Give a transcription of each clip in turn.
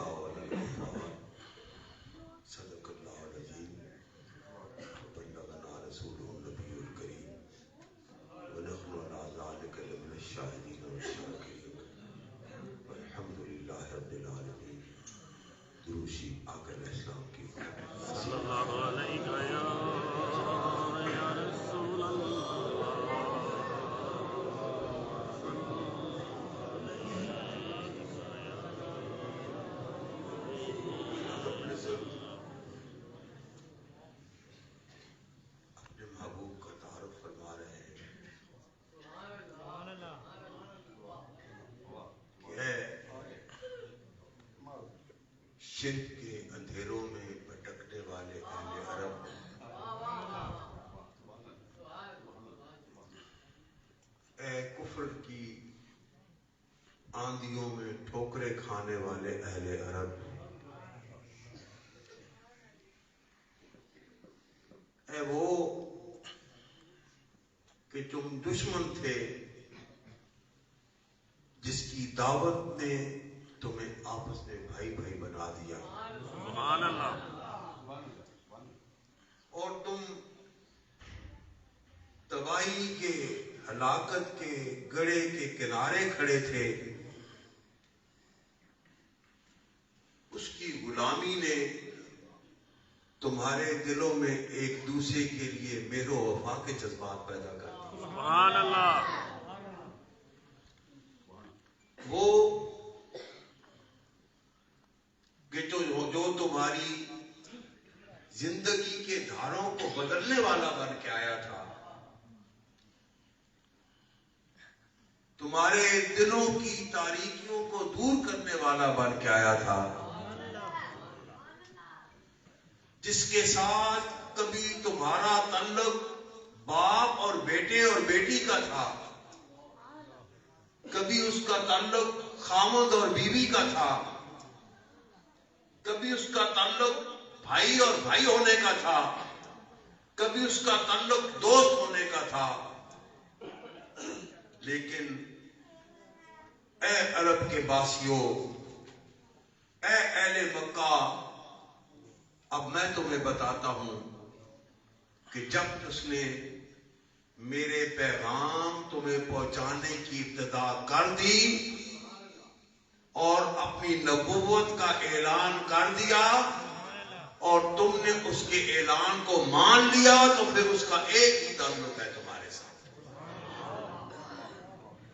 اللہ علی الغفار صدق اللہ العظیم وبلغنا رسوله النبی الکریم ونحن علی ذلک لمن الشاہدین والشاکرین والحمد للہ رب العالمین. دروشی آقا علیہ السلام کی صلی اللہ علیہ یا رسول اللہ. اپنے محبوب کا تعارف فرما رہے ہیں کہ اے شرک کے اندھیروں میں بھٹکنے والے اہل عرب، اے کفر کی آندھیوں میں ٹھوکریں کھانے والے اہل عرب، اے وہ کہ تم دشمن تھے جس کی دعوت نے تمہیں آپس میں بھائی بھائی بنا دیا، سبحان اللہ. اور تم تباہی کے ہلاکت کے گڑھے کے کنارے کھڑے تھے. اس کی غلامی نے تمہارے دلوں میں ایک دوسرے کے لیے مہر و وفا کے جذبات پیدا کر دیے. سبحان اللہ. وہ کہ جو تمہاری زندگی کے دھاروں کو بدلنے والا بن کے آیا تھا، تمہارے دلوں کی تاریکیوں کو دور کرنے والا بن کے آیا تھا، جس کے ساتھ کبھی تمہارا تعلق باپ اور بیٹے اور بیٹی کا تھا، کبھی اس کا تعلق خامد اور بیوی کا تھا، کبھی اس کا تعلق بھائی اور بھائی ہونے کا تھا، کبھی اس کا تعلق دوست ہونے کا تھا. لیکن اے عرب کے باسیوں، اے اہل مکہ، اب میں تمہیں بتاتا ہوں کہ جب اس نے میرے پیغام تمہیں پہنچانے کی ابتدا کر دی اور اپنی نبوت کا اعلان کر دیا اور تم نے اس کے اعلان کو مان لیا، تو پھر اس کا ایک ہی تعلق ہے تمہارے ساتھ.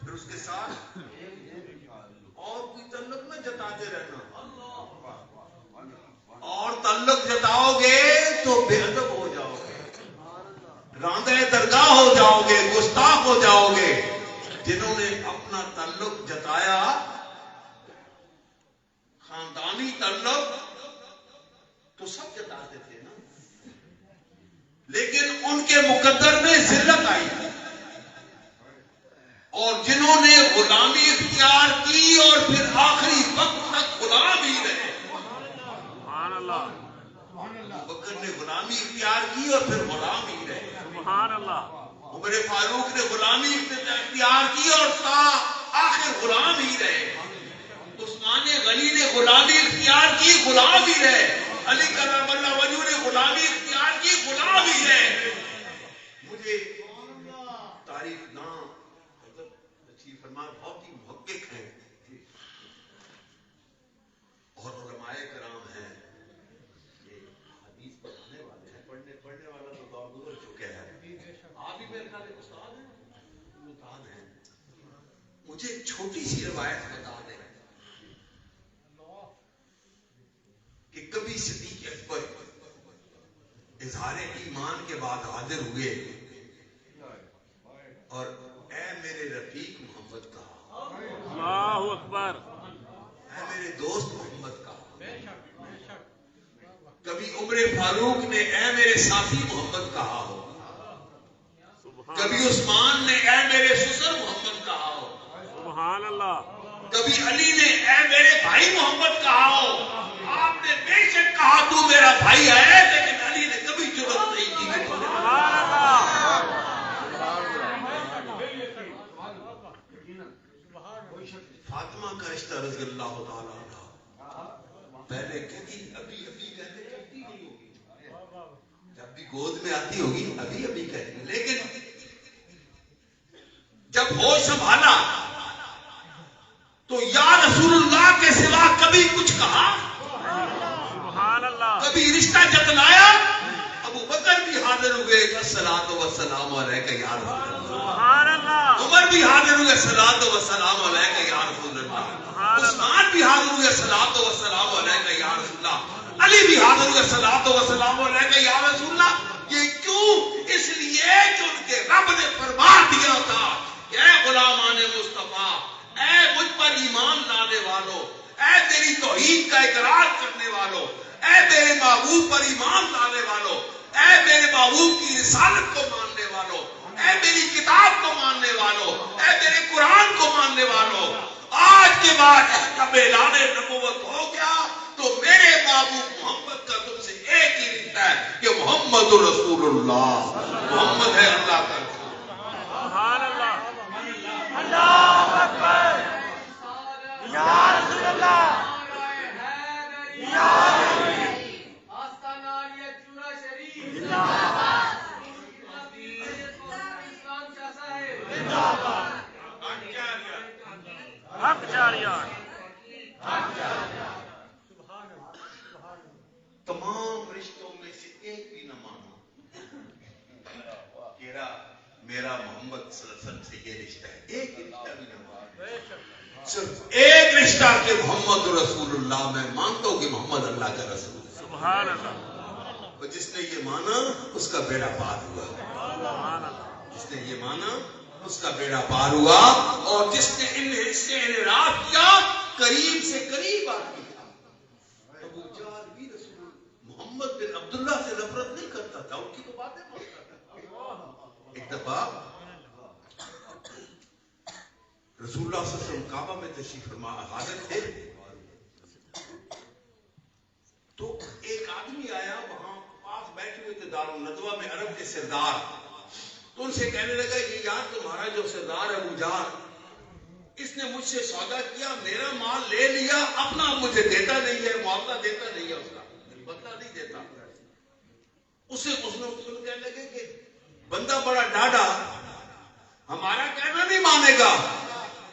پھر اس کے ساتھ اور کوئی تعلق نہ جتاتے رہنا. اور تعلق جتاؤ گے تو بے ادب ہو جاؤ گے، راندہ درگاہ ہو جاؤ گے، گستاخ ہو جاؤ گے. جنہوں نے اپنا تعلق جتایا، خاندانی تعلق، تو سب جتاتے تھے نا، لیکن ان کے مقدر میں ذلت آئی. اور جنہوں نے غلامی اختیار کی اور پھر آخری وقت تک غلام ہی رہے. سبحان اللہ. بکر نے غلامی اختیار کی اور پھر غلام ہی رہے. سبحان اللہ. عمر فاروق نے غلامی اختیار کی اور تا آخر غلام ہی رہے. عثمان غنی نے غلامی اختیار کی، غلام ہی رہے. علی کرم اللہ وجہ نے غلامی اختیار کی، غلام ہی رہے. مجھے تعریف نام نصیب فرما بہت ہی محقق ہیں اور علماء کرام ہیں، یہ حدیث پڑھنے والے ہیں. پڑھنے والا تو دور گزر چکے ہیں. آپ بھی میرے خیال استاد ہیں. مجھے ایک چھوٹی سی روایت بتا دیں کہ کبھی صدیق اکبر اظہار ایمان کے بعد حاضر ہوئے اور اے میرے رفیق محمد کہا، اللہ اکبر. اے میرے دوست محمد کہا. کبھی عمر فاروق نے اے میرے ساتھی محمد کہا ہو، کبھی عثمان نے اے میرے سسر محمد کہا ہو، سبحان اللہ. کبھی علی نے اے میرے بھائی محمد کہا ہو. آپ نے بے شک کہا تو میرا بھائی ہے، لیکن علی نے کبھی جرأت نہیں کی کہ تو سبحان اللہ. فاطمہ کا رشتہ رضی اللہ تعالیٰ عنہ پہلے کہتی ابھی ابھی کہتے چلتی نہیں ہوگی، جب بھی گود میں آتی ہوگی ابھی ابھی کہتی، لیکن جب ہوش سنبھالا تو یا رسول اللہ کے سوا کبھی کچھ کہا، سبحان اللہ، کبھی رشتہ جتلایا؟ ابو بکر بھی حاضر ہوئے، الصلاۃ والسلام علیک یا رسول اللہ، سبحان اللہ، عمر بھی حاضر ہوئے، الصلاۃ والسلام علیک یا رسول اللہ، عثمان بھی حاضر ہوئے، الصلاۃ والسلام علیک یا رسول اللہ، علی بھی حاضر ہوئے، الصلاۃ والسلام علیک یا رسول اللہ۔ یہ کیوں؟ اس لیے کہ ان کے رب نے فرما دیا تھا کہ اے غلامان مصطفیٰ، اے مجھ پر ایمان لانے والوں، اے میری توحید کا اقرار کرنے والوں، اے میرے محبوب پر ایمان لانے والوں، اے میرے محبوب کی رسالت کو ماننے والوں، اے میری کتاب کو ماننے والوں، اے میرے قرآن کو ماننے والوں، آج کے بعد جب اعلان نبوت ہو گیا تو میرے محبوب محمد کا تم سے ایک ہی رشتہ ہے کہ محمد رسول اللہ، محمد ہے اللہ کا رسول۔ سبحان اللہ، اللہ اکبر، یا رسول اللہ، یا حق جاریان، تمام رشتوں میں سے ایک بھی نہ مانا، میرا محمد صلی اللہ علیہ وسلم سے یہ رشتہ ہے، ایک رشتہ بھی نہ مانا، صرف ایک رشتہ کہ محمد رسول اللہ، میں مانتا ہوں کہ محمد اللہ کا رسول ہے، سبحان اللہ، اور جس نے یہ مانا اس کا بیڑا پار ہوا، سبحان اللہ، جس نے یہ مانا اس کا بیڑا پار ہوا، اور جس نے ان سے انحراف کیا قریب سے قریب آدمی تھا۔ ابو جہل بھی رسول محمد بن عبداللہ سے نفرت نہیں کرتا تھا، ان کی تو باتیں مانتا تھا۔ ایک دفعہ رسول اللہ صلی اللہ علیہ وسلم کعبہ میں تشریف فرما حاضر تھے، تو ایک آدمی آیا، وہاں پاس بیٹھے ہوئے تھے دارالندوہ میں عرب کے سردار، تو ان سے کہنے لگا کہ یار تمہارا جو سردار ہے ابو جہل، اس نے مجھ سے سودا کیا، میرا مال لے لیا، اپنا مجھے دیتا نہیں ہے، معاوضہ دیتا نہیں ہے، اس کا بدلہ نہیں دیتا۔ اس نے کہنے لگے کہ بندہ بڑا ڈاڈا، ہمارا کہنا نہیں مانے گا،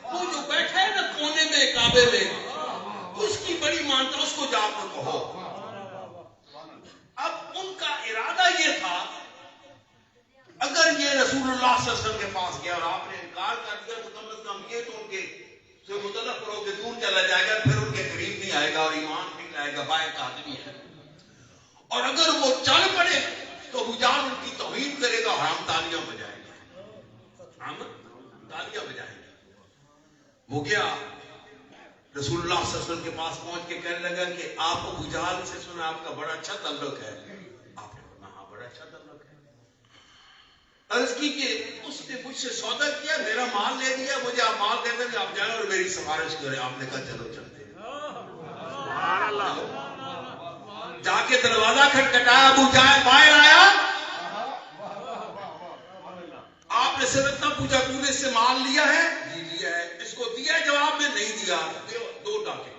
وہ جو بیٹھا ہے نا کونے میں کعبے میں، اس کی بڑی مانتا، اس کو جا کر کہو۔ اب ان کا ارادہ یہ تھا اگر یہ رسول اللہ صلی اللہ علیہ وسلم کے پاس گیا اور آپ نے انکار کر دیا تو کم از کم یہ تو ان کے سے متعلق کرو کہ دور چلا جائے گا، پھر ان کے قریب نہیں آئے گا اور ایمان نہیں لائے گا، باہر کا آدمی ہے، اور اگر وہ چل پڑے تو ابو جہل ان کی توہین کرے گا اور ہم تالیاں بجائیں گے، ہم تالیاں بجائیں گے۔ وہ گیا رسول اللہ صلی اللہ علیہ وسلم کے پاس پہنچ کے کہنے لگا کہ آپ ابو جہل سے سنا آپ کا بڑا اچھا تعلق ہے، آپ نے کہا ہاں بڑا اچھا تعلق ہے، عرض کی کہ اس نے مجھ سے سودا کیا، میرا مال لے لیا، مجھے آپ مال دے دیں، آپ جائیں اور میری سفارش کریں۔ آپ نے کہا چلو چلتے ہیں۔ سبحان اللہ، جا کے دروازہ کھٹکھٹایا، ابو جہل باہر آیا، آپ نے صرف اتنا پوچھا تو نے اس سے مال لیا ہے؟ جی لیا ہے۔ اس کو دیا ہے؟ جواب میں نہیں دیا۔ دو ڈاکے،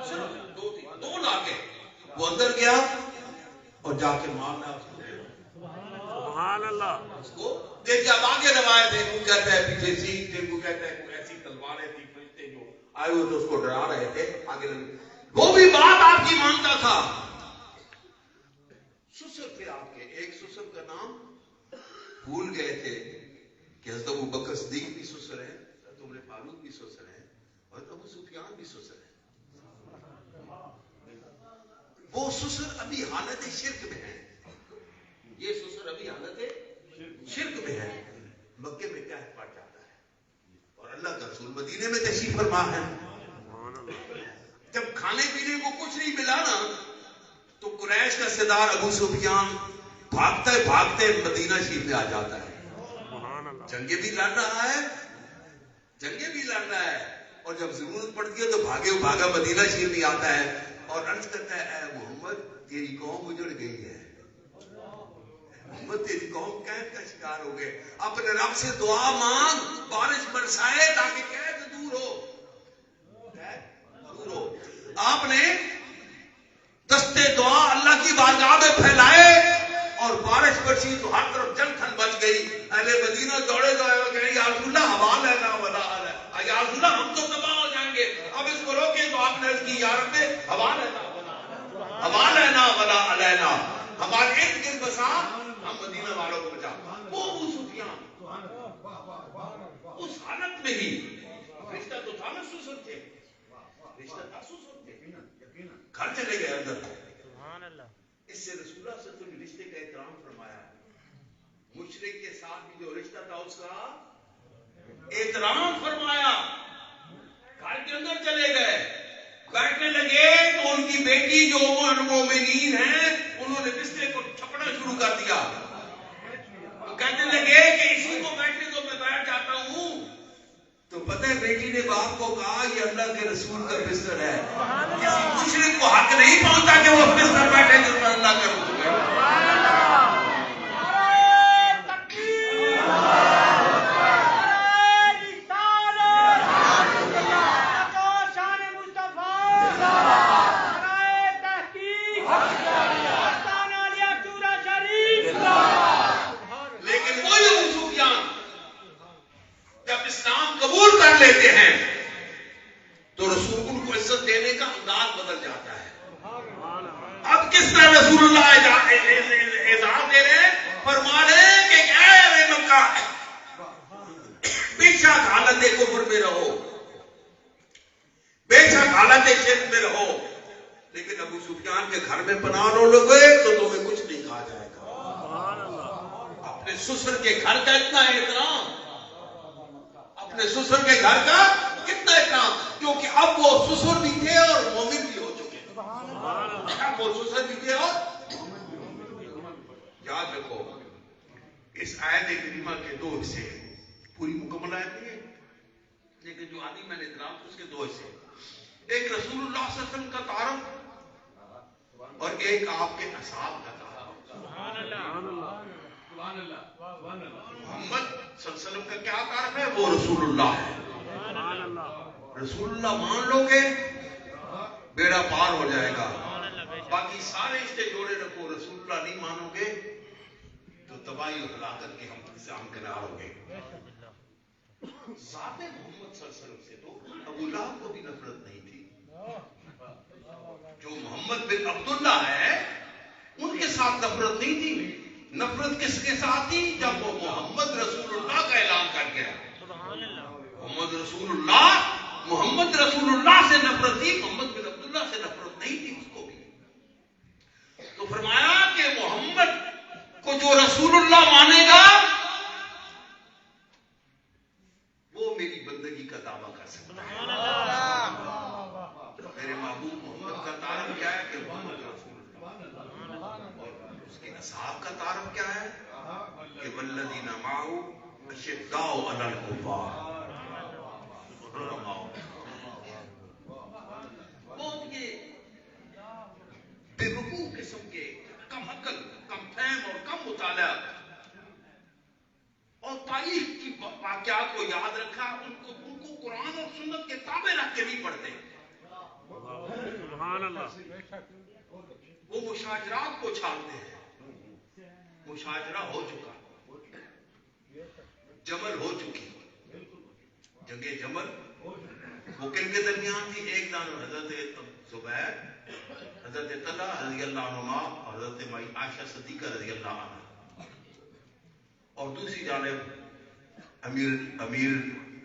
صرف دو ڈاکے۔ وہ اندر گیا اور جا کے مال لایا، سبحان اللہ، اس کو دیکھ اب آگے روایت ہے، وہ کہتا ہے پیچھے سیخ تھے، وہ کہتا ہے کوئی ایسی تلواریں تھی، فرشتے جو آئے ہوئے تھے اس کو ڈرا رہے تھے، آگے وہ بھی بات آپ کی مانتا تھا۔ سسر تھے آپ کے، ایک سسر کا نام بھول گئے تھے کہ حضرت ابو بکر صدیق بھی سسر ہے، حضرت عمر فاروق بھی سسر ہے، اور ابو سفیان بھی سسر ہے۔ وہ سسر ابھی حالت شرک میں ہے، یہ سسر ابھی حالت شرک میں ہے، مکے میں کیا پڑ جاتا ہے، اور اللہ کا رسول مدینے میں تشریف فرما ہے۔ جب کھانے پینے کو کچھ نہیں ملا نا تو قریش کا سردار ابو سفیان بھاگتے بھاگتے مدینہ شریف میں آ جاتا ہے، جنگیں بھی لڑ رہا ہے، جنگیں بھی لڑ رہا ہے، اور جب ضرورت پڑتی ہے تو بھاگے بھاگا مدینہ شریف میں آتا ہے اور عرض کرتا ہے اے محمد تیری قوم اجڑ گئی ہے، محمد تیری قوم قحط کا شکار ہو گئے، اپنے رب سے دعا مانگ بارش برسائے تاکہ قحط دور ہو، دور ہو۔ آپ نے دستے دعا اللہ کی بارگاہ میں پھیلائے اور بارش برسی تو ہر طرف جل تھن بچ گئی. اہل مدینہ دوڑے دوڑے وہ کہیں یا رسول اللہ ہوا لینا ولا علینا، یا رسول اللہ ہم تو تباہ ہو جائیں گے، اب اس کو روکے. تو آپ نے عرض کی یا رب ہوا لینا ولا علینا، ہمارے ارد گرد بسا، ہم مدینہ والوں کو بچا. وہ ابو سفیان اس حالت میں ہی، رشتہ تو تھا نا، سسر تھے، رشتہ تھا سسر تھے، گھر چلے گئے اندر. اس سے رسول اللہ صلی اللہ علیہ وسلم نے رشتے کا احترام فرمایا. مشرک کے ساتھ بھی جو رشتہ تھا اس کا احترام فرمایا. گھر کے اندر چلے گئے، بیٹھنے لگے تو ان کی بیٹی جو مومنین ہیں انہوں نے بسترے کو چھپنا شروع کر دیا. وہ کہنے لگے کہ اسی کو بیٹھنے تو میں بیٹھ جاتا ہوں. تو پتہ ہے بیٹی نے باپ کو کہا یہ اللہ کے رسول کا بستر ہے، کسی مشرک کو حق نہیں پہنچتا کہ وہ بستر بیٹھے جس پر اللہ کا رسول ہے. لیتے ہیں تو رسول ان کو عزت دینے کا انداز بدل جاتا ہے. اب کس طرح رسول اللہ اعزاز دے رہے ہیں، فرما رہے ہیں کہ اے اہل مکہ بے شک حالت کفر میں رہو، بے شک حالت شرک میں رہو، لیکن ابو سفیان کے گھر میں پناہ نہ لگے تو تمہیں کچھ نہیں کہا جائے گا. اپنے سسر کے گھر کا اتنا احترام، اپنے سسر کے گھر کا کتنا احترام، کیونکہ اب وہ سسر بھی تھے اور مومن بھی ہو چکے. اب وہ سسر بھی تھے اور یاد رکھو اس آیت کریمہ کے دو حصے، پوری مکمل آیت نہیں ہے لیکن جو آدھی میں نے احترام اس کے دو حصے، ایک رسول اللہ صلی اللہ علیہ وسلم کا تعارف اور ایک آپ کے اصحاب کا تعارف. محمد صلی اللہ علیہ وسلم کا کیا تعارف ہے؟ وہ رسول اللہ ہے. رسول اللہ مان لو گے بیڑا پار ہو جائے گا. باقی سارے رشتے جوڑے رکھو، رسول اللہ نہیں مانو گے تو تباہی اور ہلاکت کے ہم سے ہمکنار ہو گے. ذات محمد صلی اللہ علیہ وسلم سے تو ابو لہب کو بھی نفرت نہیں تھی. جو محمد بن عبداللہ ہے ان کے ساتھ نفرت نہیں تھی. نفرت کس کے ساتھ تھی؟ جب وہ محمد رسول اللہ کا اعلان کر گیا. محمد رسول اللہ سے نفرت تھی، محمد بن عبداللہ سے نفرت نہیں تھی اس کو بھی. تو فرمایا کہ محمد کو جو رسول اللہ مانے گا وہ میری بندگی کا دعویٰ کر سکتا ہے. میرے محبوب محمد کا تعارف کیا ہے کہ محمد رسول اللہ، اور اس کے اصحاب کا تعارف کیا ہے کہ والذین معه اشداء علی الکفار. وہ یہ بے وقوف قسم کے کم عقل، کم فہم اور کم مطالعہ اور تاریخ کی واقعات کو یاد رکھا، ان کو قرآن اور سنت کے تابع رکھ کے نہیں پڑھتے. سبحان اللہ. وہ مشاجرات کو چھاڑتے ہیں. مشاجرہ ہو چکا، جمل ہو چکی، جنگ جمل وہ کن کے درمیان تھی؟ ایک جانب حضرت زبیر، حضرت طلحہ رضی اللہ عنہ اور حضرت عائشہ صدیقہ رضی اللہ عنہ، اور دوسری جانب امیر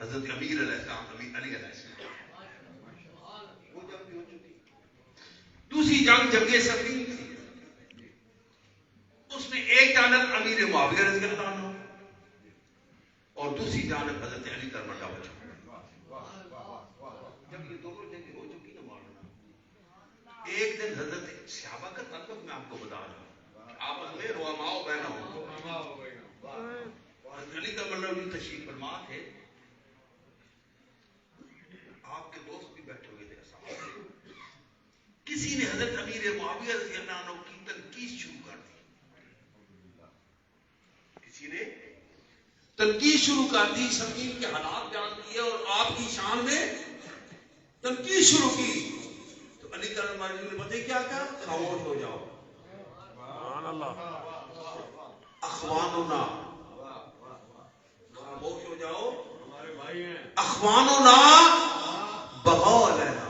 حضرت امیر علیہ السلام، امیر علی علیہ السلام. وہ جنگ بھی ہو چکی. دوسری جنگ جنگ صفین تھی، اس میں ایک جانب امیر معاویہ رضی اللہ عنہ اور دوسری جانب حضرت علی کرم اللہ وجہ. جب یہ دونوں جنگیں ہو چکی نا مولانا، ایک دن حضرت صحابہ کا تعلق میں آپ کو بتا رہا ہوں، آپس میں رحماء بینہم، حضرت علی کرم اللہ وجہ تشریف فرما تھے. آپ کے دوست بھی بیٹھے ہوئے تھے صحابہ. کسی نے حضرت امیر معاویہ رضی اللہ عنہ کی تنقید شروع کر دی. کسی نے تنقید شروع کر دی، صفین کے حالات بیان کیے اور آپ کی شان میں تنقید شروع کی. تو مجید نے پتہ کیا کہا؟ خاموش ہو جاؤ. سبحان اللہ. اخواننا، خاموش ہو جاؤ، ہمارے بھائی ہیں. اخواننا بغا علینا،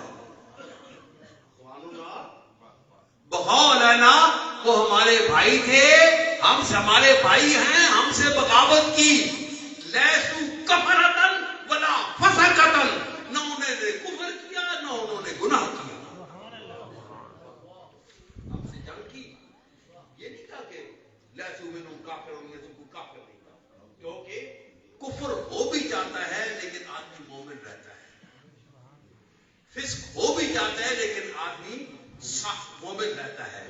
اخواننا بغا علینا، وہ ہمارے بھائی تھے، ہم سے ہمارے بھائی ہیں، ہم سے بغاوت کی. لیسو کفرتن ولا فسقتن، نہ انہوں نے کفر کیا نہ انہوں نے گناہ کیا. ہم سے جنگ کی، یہ نہیں کہا کہ لیسو منہم کافر، ان میں سے کوئی کافر نہیں تھا، کیونکہ کفر ہو بھی جاتا ہے لیکن آدمی مومن رہتا ہے، فسق ہو بھی جاتا ہے لیکن آدمی صح مومن رہتا ہے.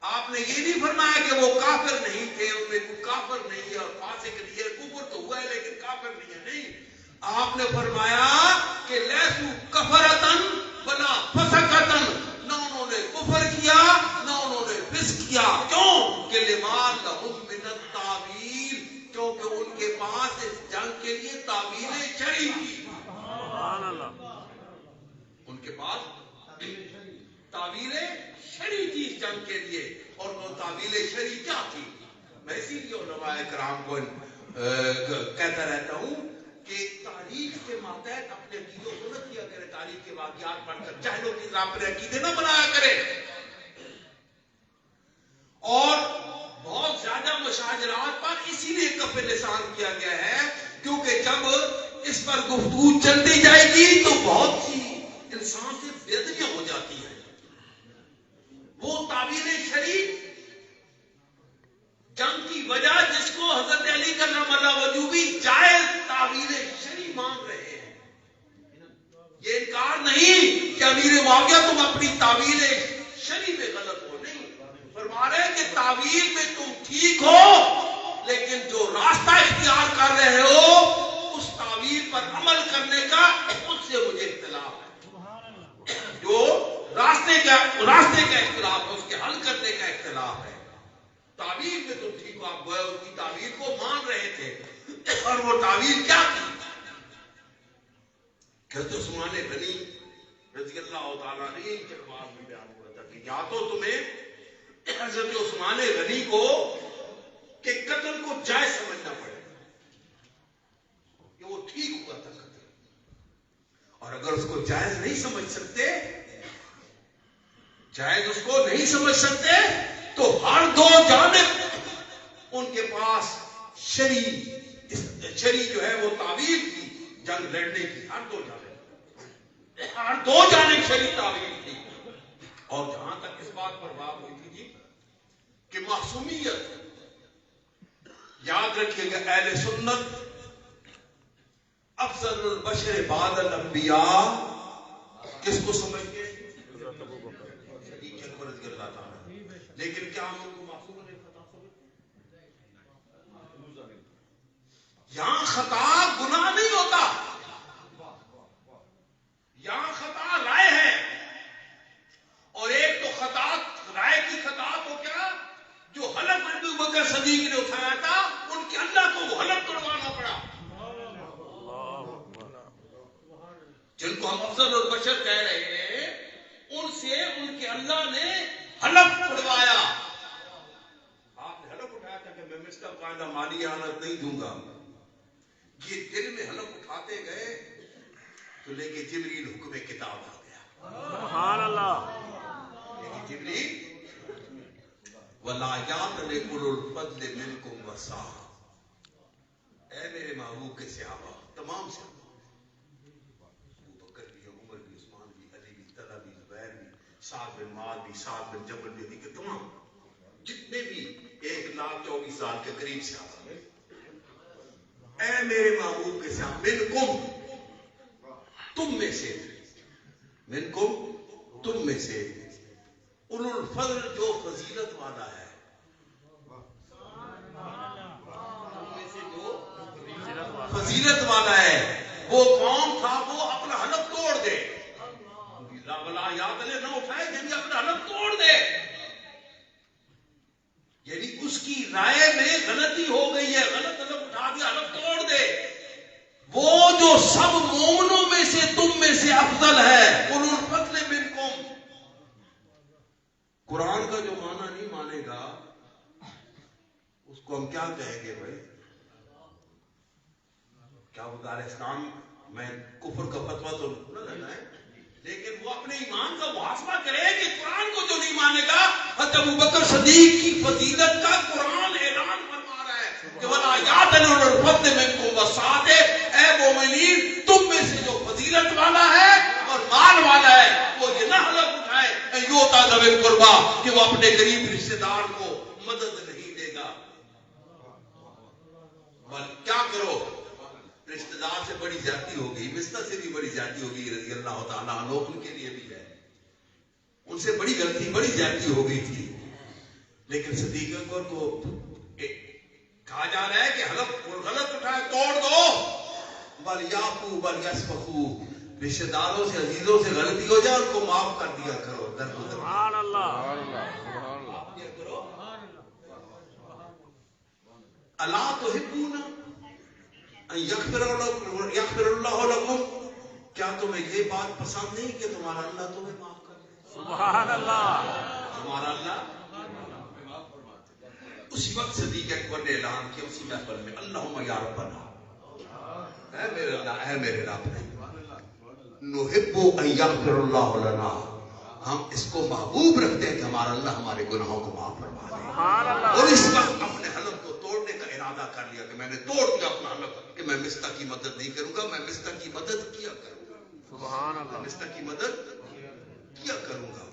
آپ نے یہ نہیں فرمایا کہ وہ کافر نہیں تھے، ان میں کوئی کافر نہیں ہے اور فاسق نہیں ہے، کفر تو ہوا ہے لیکن کافر نہیں ہے. نہیں، آپ نے فرمایا کہ لیسو کفرتن ولا فسقتن، نہ انہوں نے کفر کیا نہ انہوں نے فسق کیا. کیوں کہ لما لہم من التاویل، کیونکہ ان کے پاس اس جنگ کے لیے تعویل شرعی تھی. سبحان اللہ. ان کے پاس تعویل شرعی تھی اس جنگ کے لیے. اور وہ تعویل شرعی کیا تھی؟ میں اسی لیے علماء کرام کو کہتا رہتا ہوں کہ تاریخ کے ماتحت اپنے عقیدوں کو نہ کیا کرے، تاریخ کے واقعات پڑھ کر جاہلوں کی طرح اپنے عقیدے نہ بنایا کرے. اور بہت زیادہ مشاجرات پر اسی لیے کف لسان کیا گیا ہے، کیونکہ جب اس پر گفتگو چلتی جائے گی تو بہت سی انسان سے بےدبیاں ہو جاتی ہیں. وہ تعبیر شریف جنگ کی وجہ جس کو حضرت علی کرم اللہ وجہہ بھی جائز تعبیر شریف مان رہے ہیں، یہ انکار نہیں کہ امیر معاویہ تم اپنی تعبیر شریف میں غلط ہو، نہیں، فرما رہے ہیں کہ تعبیر میں تم ٹھیک ہو لیکن جو راستہ اختیار کر رہے ہو اس تعبیر پر عمل کرنے کا اس سے مجھے اختلاف ہے. جو راستے کا اختلاف ہے، اس کے حل کرنے کا اختلاف ہے. تعبیر میں تم ٹھیک ہو، آپ گویا اس کی تعبیر کو مان رہے تھے. اور وہ تعبیر کیا تھی؟ حضرت عثمان غنی رضی اللہ تعالیٰ نے کے بعد میں بیان ہوا تھا کہ یا تو تمہیں حضرت عثمان غنی کو کہ قتل کو جائز سمجھنا پڑے کہ وہ ٹھیک ہوا تھا قتل، اور اگر اس کو جائز نہیں سمجھ سکتے، جائز اس کو نہیں سمجھ سکتے تو ہر دو جانب ان کے پاس شرعی جو ہے وہ تعبیر تھی جنگ لڑنے کی، ہر دو جانب شرعی تعبیر تھی. اور جہاں تک اس بات پر بات ہوئی تھی کہ معصومیت، یاد رکھیے گا اہل سنت افضل البشر بعد الانبیاء کس کو سمجھتے ہیں؟ لیکن کیا ہم ان کو معصوم نہیں خطا سمجھتے؟ یہاں خطا گناہ نہیں ہوتا، یہاں خطا رائے ہے. اور ایک تو خطا رائے کی خطا تو کیا جو حلف ابو بکر صدیق نے اٹھایا تھا، ان کے اللہ کو وہ حلف توڑوانا پڑا. جن کو ہم افضل البشر کہہ رہے ہیں ان سے ان کے اللہ نے حلف توڑوایا. آپ نے حلف اٹھایا تھا کہ میں مصر کا قاعدہ مالی اعانت نہیں دوں گا. یہ دل میں حلف اٹھاتے گئے تو لے کے جبریل حکم کتاب آ گیا. سبحان اللہ. جبریل وَلَا يَعْتَلِ أُولُو الْفَضْلِ مِنْكُمْ وَالسَّعَةِ، اے میرے محبوب کے صحابہ، تمام صحابہ، ابو بکر بھی، عمر بھی، عثمان بھی، علی بھی، طلحہ بھی، زبیر بھی، سعد بن معاذ بھی، سعد بن جبل بھی، کہ تمام جتنے بھی 1,24,000 کے قریب صحابہ، اے میرے محبوب کے صحابہ، منکم، تم میں سے، منکم، تم میں سے، اولو الفضل جو فضیلت والا ہے، تم میں سے جو فضیلت والا ہے، وہ کون تھا؟ وہ اپنا حلف توڑ دے. بلا یاد لے نہ اٹھائے، یعنی اپنا حلف توڑ دے، یعنی اس کی رائے میں غلطی ہو گئی ہے، غلط حلف اٹھا دیا، حلف توڑ دے. وہ جو سب مومنوں میں سے تم میں سے افضل ہے، اولو الفضل منکم، قرآن کا جو معنی نہیں مانے گا اس کو ہم کیا کہیں گے بھائی؟ کیا وہ دار اسلام میں کفر کا فتویٰ تو نہ لگائے، لیکن وہ اپنے ایمان کا محاسبہ کرے کہ قرآن کو جو نہیں مانے گا. حضرت ابوبکر صدیق کی فضیلت کا قرآن اعلان فرما رہا ہے کہ وَلَا يَعْتَلِ أُولُو الْفَضْلِ مِنكُمْ وَالسَّعَةِ، اے مومنین تم میں سے جو فضیلت والا ہے اور مال والا ہے وہ یہ نہ حلف اٹھائے اَن يُؤْتَىٰ ذَوِي الْقُرْبَىٰ کہ وہ اپنے قریب رشتہ دار کو مدد نہیں دے گا. بل کیا کرو، رشتہ دار سے بڑی زیادتی ہو گئی، مستر سے بھی بڑی زیادتی ہو گئی رضی اللہ تعالیٰ عنہ، ان کے لیے بھی ہے، ان سے بڑی غلطی بڑی زیادتی ہو گئی تھی. لیکن صدیق اکبر کو کہا جا رہا ہے کہ حلف غلط اٹھائے توڑ دو. بل یعفو بل یصفحوا، رشتہ داروں سے عزیزوں سے غلطی ہو جائے ان کو معاف کر دیا کرو، درگزر سبحان اللہ. کیا کرو. الا تحبون ان یغفر اللہ لکم، کیا تمہیں یہ بات پسند نہیں کہ تمہارا اللہ تمہیں معاف کر دے؟ سبحان اللہ. تمہارا اللہ. اسی وقت صدیق اکبر نے اعلان کیا اسی محفل میں، اللہم یا ربنا، اے میرے اللہ، اے میرے رب، نحب ان یغفر اللہ لنا، ہم اس کو محبوب رکھتے ہیں کہ ہمارا اللہ ہمارے گناہوں کو معاف فرما دے. سبحان اللہ. اور اس وقت اپنے حلف کو توڑنے کا ارادہ کر لیا کہ میں نے توڑ دیا اپنا حلف کہ میں مستہ کی مدد نہیں کروں گا، میں مستہ کی مدد کیا کروں گا. سبحان میں اللہ. مستہ کی مدد کیا کروں گا.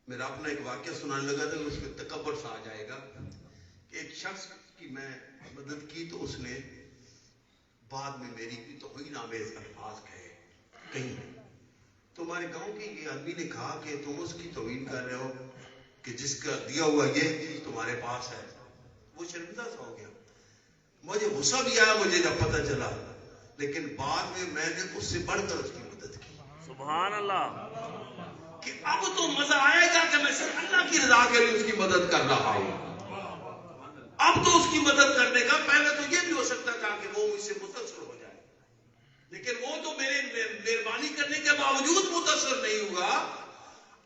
میرا اپنا ایک واقعہ سنانے لگا تھا، اس میں تکبر سا آ جائے گا کہ ایک شخص کی میں مدد کی تو اس نے بعد میں میری بھی توہین آمیز الفاظ کہے کہیں. تو ہمارے گاؤں کے یہ آدمی نے کہا کہ تم اس کی توہین کر رہے ہو کہ جس کا دیا ہوا یہ چیز تمہارے پاس ہے. وہ شرمندہ سا ہو گیا. مجھے غصہ بھی آیا مجھے جب پتہ چلا، لیکن بعد میں نے اس سے بڑھ کر اس کی مدد کی. سبحان اللہ. کہ اب تو مزہ آئے گا کہ میں صرف اللہ کی رضا کے لیے اس کی مدد کر رہا ہوں. اب تو اس کی مدد کرنے کا، پہلے تو یہ بھی ہو سکتا تھا کہ وہ مجھ سے متاثر ہو جائے، لیکن وہ تو میرے مہربانی کرنے کے باوجود متاثر نہیں ہوا.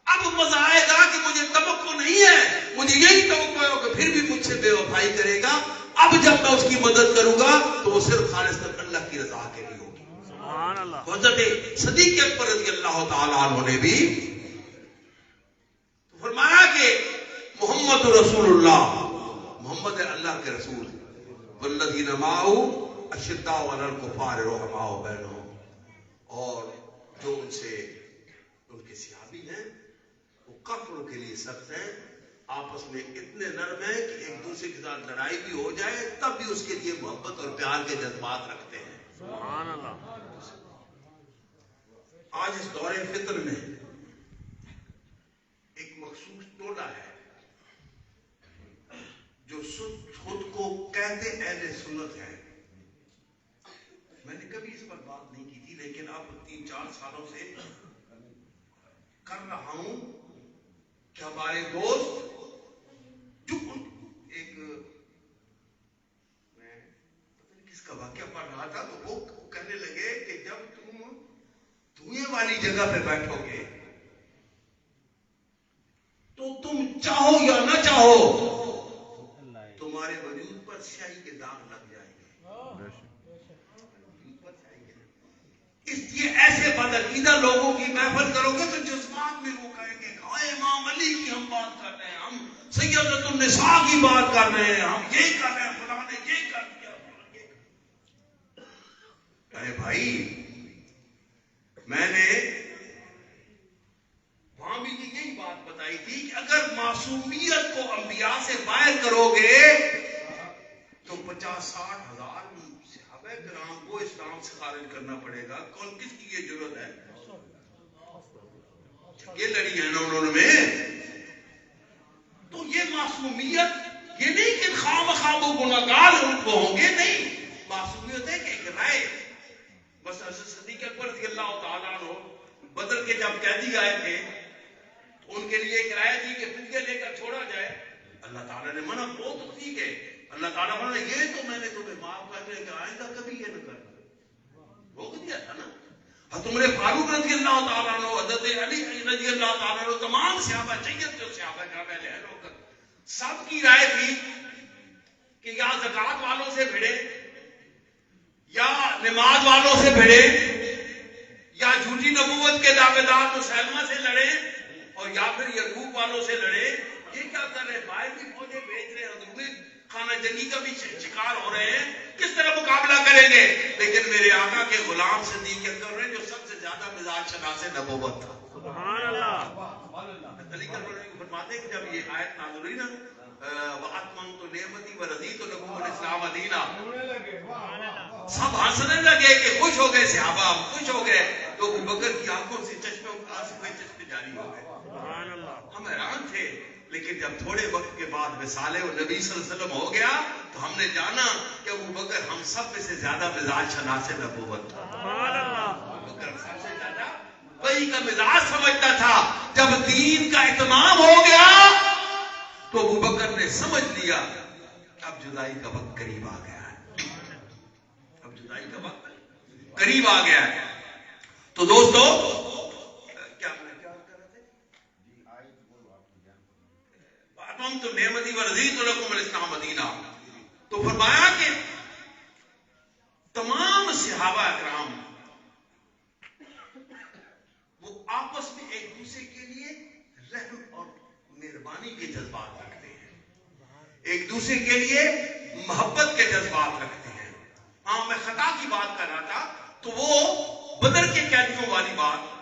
اب مزہ آئے گا کہ مجھے توقع نہیں ہے، مجھے یہی توقع ہے کہ پھر بھی مجھ سے بے وفائی کرے گا. اب جب میں اس کی مدد کروں گا تو وہ صرف خالصتاً اللہ کی رضا کے لیے ہوگی. سبحان اللہ. حضرت صدیق اکبر رضی اللہ تعالیٰ عنہ نے بھی فرمایا کہ محمد رسول اللہ، محمد اللہ کے رسول، والذین معہ اشداء علی الکفار رحماء بینہم، اور جو ان سے ان کے صحابی ہیں وہ کافروں کے لیے سخت ہیں، آپس میں اتنے نرم ہیں کہ ایک دوسرے کے ساتھ لڑائی بھی ہو جائے تب بھی اس کے لیے محبت اور پیار کے جذبات رکھتے ہیں. سبحان اللہ. آج اس دور فطر میں ایک مخصوص ٹولہ ہے جو خود کو کہتے اہل سنت ہے. میں نے کبھی اس پر بات نہیں کی تھی، لیکن اب 3-4 سالوں سے کر رہا ہوں کہ ہمارے دوست جو ایک میں پتہ نہیں کس کا واقعہ پڑھ رہا تھا تو وہ کہنے لگے کہ جب تم دھوئیں والی جگہ پہ بیٹھو گے تو تم چاہو یا نہ چاہو تمہارے وجود پر سیاہی کے داغ لگ جائیں گے. اس لیے ایسے بدعقیدہ لوگوں کی محفل کرو گے تو جذبات میں وہ کہیں گے امام علی کی ہم بات کر رہے ہیں، ہم سیدۃ النساء کی بات کر رہے ہیں، ہم یہ کر رہے ہیں، فلاں نے یہ کر دیا. ارے بھائی، میں نے وہاں بھی یہی بات بتائی تھی کہ اگر معصومیت کو انبیاء سے باہر کرو گے تو 50-60 ہزار صحابہ کرام کو اسلام سے خارج کرنا پڑے گا. کون کس کی یہ ضرورت ہے؟ یہ لڑی ہے نا انہوں نے. تو یہ معصومیت یہ نہیں کہ خواہ مخواہ وہ گناہگار ہوں گے، نہیں. معصومیت ہے کہ ایک رائے. بس حضرت صدیق اکبر رضی اللہ تعالیٰ عنہ بدر کے جب قیدی آئے تھے ان کے لیے ایک رائے تھی کہ فدیہ لے کر چھوڑا جائے. اللہ تعالیٰ نے منع کو تو ٹھیک ہے، اللہ تعالیٰ نے یہ تو میں نے تمہیں معاف کر دیا کہ آئندہ کبھی یہ نہ کرنا، روک دیا تھا نا. حضرت عمر فاروق رضی اللہ تعالیٰ عنہ، حضرت علی رضی اللہ تعالیٰ عنہ، تمام صحابہ جیت جو صحابہ کرام اہل ہو کر سب کی رائے تھی کہ یا زکوٰۃ والوں سے بھیڑے، یا نماز والوں سے بھیڑے، یا جھوٹی نبوت کے دعوے دار مسلمہ سے لڑے، اور یا پھر یرموک والوں سے لڑے. یہ کیا کر رہے ہیں؟ باہر کی فوجیں بھیج رہے ہیں، اندرونی خانہ جنگی کا بھی شکار ہو رہے ہیں، کس طرح مقابلہ کریں گے؟ لیکن میرے آقا کے غلام صدیق اکبر جو سب سے زیادہ مزاج شناس نبوت تھا، سبحان اللہ، علی کرم فرماتے ہیں کہ جب یہ آیت نازل ہوئی نا، وَأَتْمَمْتُ نِعْمَتِي وَرَضِيتُ لَكُمُ الْإِسْلَامَ دِينًا، سب ہنسنے لگے کہ خوش ہو گئے، صحابہ خوش ہو گئے. تو ابو بکر کی آنکھوں سے چشمے چشمے جاری ہو گئے. سبحان اللہ. ہم حیران تھے، لیکن جب تھوڑے وقت کے بعد وصال نبی صلی اللہ علیہ وسلم ہو گیا تو ہم نے جانا کہ ابو بکر ہم سب میں سے زیادہ مزاج شناس نبوت تھا. سبحان اللہ. ابو بکر سب سے زیادہ وہی کا مزاج سمجھتا تھا. جب دین کا اہتمام ہو گیا تو ابو بکر نے سمجھ لیا اب جدائی کا وقت قریب آ گیا ہے، اب جدائی کا وقت قریب آ گیا ہے. تو دوستو کیا کر رہے تھے؟ تو نعمتی ورضیت لکم الاسلام دینہ. تو فرمایا کہ تمام صحابہ اکرام وہ آپس میں ایک دوسرے کے لیے رحم اور مہربانی کے جذبات رکھتے ہیں، ایک دوسرے کے لیے محبت کے جذبات رکھتے ہیں. ہاں میں خطا کی بات کر رہا تھا تو وہ بدر کے قیدیوں والی بات،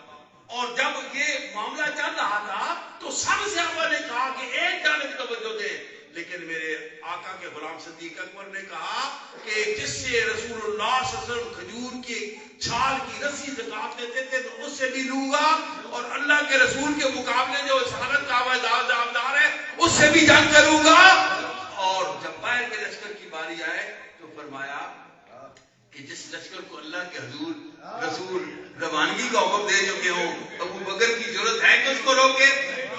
اور جب یہ معاملہ چل رہا تھا تو سب صحابہ نے کہا کہ ایک جانب توجہ دیں، لیکن میرے آقا کے غلام صدیق اکبر نے کہا کہ جس سے رسول اللہ صلی اللہ علیہ وسلم کھجور کی چھال کی رسی زکات دیتے تھے تو اس سے بھی لوں گا، اور اللہ کے رسول کے مقابلے جو شہادت کا دعویدار ہے اس سے بھی جنگ کروں گا. اور جب باہر کے لشکر کی باری آئے تو فرمایا کہ جس لشکر کو اللہ کے حضور رسول روانگی کا حکم دے چکے ہوں، ابو بکر کی ضرورت ہے کہ اس کو روکے؟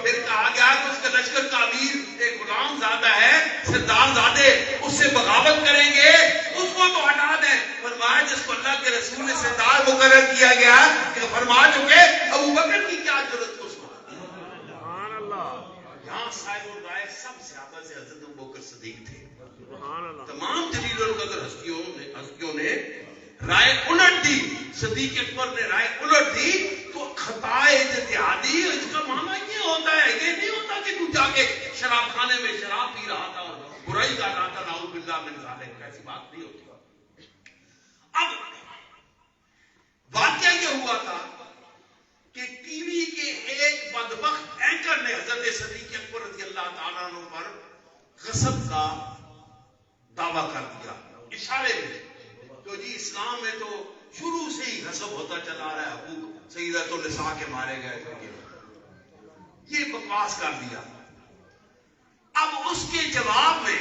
پھر کہا گیا کہ اس کا لشکر کا امیر ایک غلام زادہ ہے، سردار زادے، اس سے بغاوت کریں گے، اس کو تو ہٹا دیں. فرمایا جس کو اللہ کے رسول نے سردار مقرر کیا گیا کہ فرما چکے، ابو بکر کی کیا ضرورت اس کو؟ سبحان اللہ. یہاں صاحب الرائے سب صحابہ سے حضرت ابو بکر صدیق تھے. سبحان اللہ. تمام جلیل القدر ہستیوں نے رائے الٹ دی. صدیق اکبر نے رائے الٹ دی تو خطائے اجتہادی، اس کا معنی یہ ہوتا ہے، یہ نہیں ہوتا کہ تو جا کے شراب خانے میں شراب پی رہا تھا اور برائی کر رہا تھا، نعوذ باللہ من ذالک، ایسی بات نہیں ہوتی. اب واقعہ یہ ہوا تھا کہ ٹی وی کے ایک بدبخت اینکر نے حضرت صدیق اکبر رضی اللہ تعالیٰ عنہ پر غصب کا دعویٰ کر دیا اشارے میں. تو جی اسلام میں تو شروع سے ہی غصب ہوتا چلا رہا ہے، حقوق سیدۃ النساء کے مارے گئے تھے، یہ بکواس کر دیا. اب اس کے جواب میں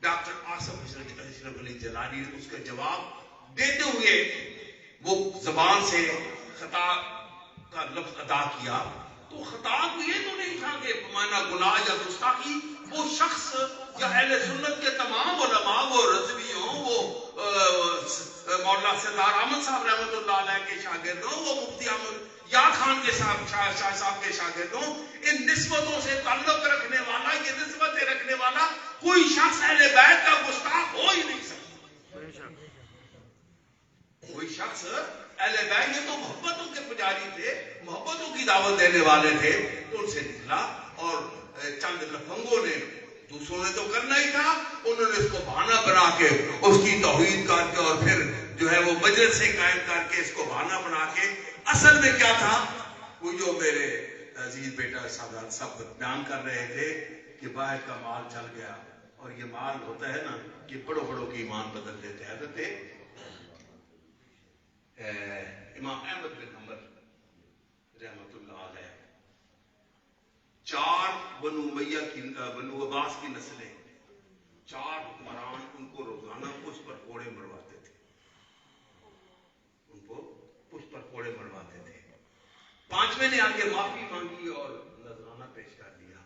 ڈاکٹر آصف اشرف علی جیلانی نے اس کا جواب دیتے ہوئے وہ زبان سے خطا کا لفظ ادا کیا. تو خطا کو یہ تو نہیں تھا کہ بمعنی گناہ یا گستاخی، وہ شخص یا اہل سنت کے تمام علماء، وہ رضوی ہوں، وہ مولانا سردار احمد صاحب رحمۃ اللہ علیہ کے شاگرد ہوں، وہ مفتی احمد یا خان کے شاہ صاحب کے شاگرد ہوں، ان نسبتوں سے تعلق رکھنے والا، یہ نسبتیں رکھنے والا کوئی شخص اہل بیت کا گستاخ ہو ہی نہیں سکتا. کوئی شخص اہل بیت، یہ تو محبتوں کے پجاری تھے، محبتوں کی دعوت دینے والے تھے، تو ان سے نکلا. اور چند لفنگوں نے، دوسروں نے تو کرنا ہی تھا، انہوں نے اس کو بہانہ بنا کے اس کی توہین کر کے اور پھر جو ہے وہ مجلس سے قائم کر کے اس کو بہانہ بنا کے، اصل میں کیا تھا وہ جو میرے عزیز بیٹا صاحب بیان کر رہے تھے کہ باہر کا مال چل گیا، اور یہ مال ہوتا ہے نا کہ بڑوں بڑوں کی ایمان بدل دیتے ہیں. حضرت امام احمد بن حنبل رحمۃ اللہ علیہ 4 بنو امیہ کی، بنو عباس کی نسلیں، 4 حکمران ان کو روزانہ پشت پر کوڑے مرواتے تھے، ان کو پشت پر کوڑے مرواتے تھے. 5ویں نے آگے معافی مانگی اور نذرانہ پیش کر دیا